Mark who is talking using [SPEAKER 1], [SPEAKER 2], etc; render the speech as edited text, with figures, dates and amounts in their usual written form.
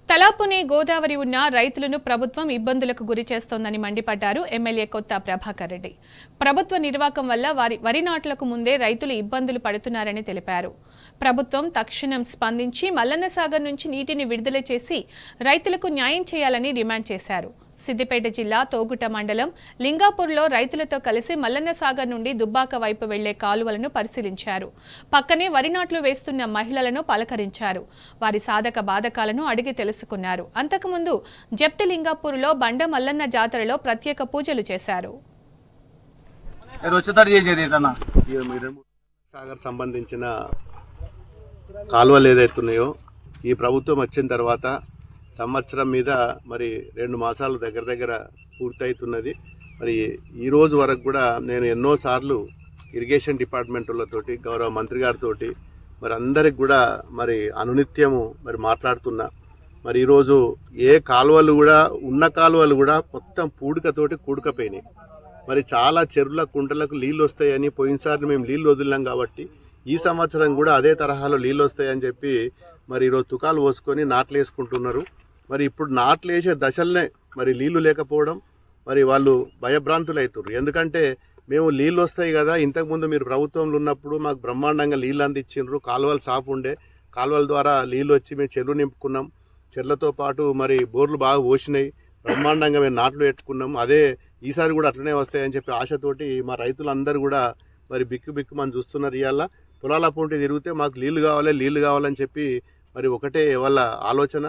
[SPEAKER 1] తలాపునే గోదావరి ఉన్న రైతులను ప్రభుత్వం ఇబ్బందులకు గురి చేస్తోందని మండిపడ్డారు ఎమ్మెల్యే కొత్త ప్రభాకర్ రెడ్డి. ప్రభుత్వ నిర్వాకం వల్ల వరి నాట్లకు ముందే రైతులు ఇబ్బందులు పడుతున్నారని తెలిపారు. ప్రభుత్వం తక్షణం స్పందించి మల్లన్న సాగర్ నుంచి నీటిని విడుదల చేసి రైతులకు న్యాయం చేయాలని డిమాండ్ చేశారు. సిద్దిపేట జిల్లా తోగుట మండలం లింగాపూర్లో రైతులతో కలిసి మల్లన్న సాగర్ నుండి దుబ్బాక వైపు వెళ్లే కాలువలను పరిశీలించారు. పక్కనే వరి నాట్లు వేస్తున్న మహిళలను పలకరించారు. వారి సాధక బాధకాలను అడిగి తెలుసుకున్నారు. అంతకుముందు జప్తి లింగాపూర్లో బండ మల్లన్న జాతరలో ప్రత్యేక పూజలు చేశారు.
[SPEAKER 2] సాగర్ సంబంధించిన కాలువలు ఏదైతున్నాయో ఈ ప్రభుత్వం వచ్చిన తర్వాత సంవత్సరం మీద మరి 2 మాసాలు దగ్గర పూర్తవుతున్నది. మరి ఈ రోజు వరకు కూడా నేను ఎన్నోసార్లు ఇరిగేషన్ డిపార్ట్మెంట్లతోటి గౌరవ మంత్రి గారితో మరి అందరికి కూడా మరి అనునిత్యము మరి మాట్లాడుతున్నా. మరి ఈరోజు ఏ కాలువలు కూడా ఉన్న కాలువలు కూడా మొత్తం పూడికతోటి కూడుకపోయినాయి. మరి చాలా చెరువుల కుంటలకు నీళ్ళు వస్తాయని పోయినసారి మేము నీళ్ళు వదిలినాం కాబట్టి ఈ సంవత్సరం కూడా అదే తరహాలో నీళ్ళు వస్తాయని చెప్పి మరి ఈరోజు తుకాలు పోసుకొని నాట్లు వేసుకుంటున్నారు. మరి ఇప్పుడు నాట్లు వేసే దశలనే మరి నీళ్లు లేకపోవడం మరి వాళ్ళు భయభ్రాంతులు అవుతారు. ఎందుకంటే మేము నీళ్ళు వస్తాయి కదా, ఇంతకుముందు మీరు ప్రభుత్వంలో ఉన్నప్పుడు మాకు బ్రహ్మాండంగా నీళ్ళు అందించిండ్రు, కాలువలు సాపు ఉండే, కాలువల ద్వారా నీళ్ళు వచ్చి మేము చెరువు నింపుకున్నాం. చెర్లతో పాటు మరి బోర్లు బాగా పోసినాయి, బ్రహ్మాండంగా మేము నాట్లు పెట్టుకున్నాం. అదే ఈసారి కూడా అట్లనే వస్తాయని చెప్పి ఆశతోటి మా రైతులందరూ కూడా మరి బిక్కు మనం చూస్తున్నారు. ఇవాళ పొలాల పొంటి తిరిగితే మాకు నీళ్లు కావాలని చెప్పి మరి ఒకటే వాళ్ళ ఆలోచన.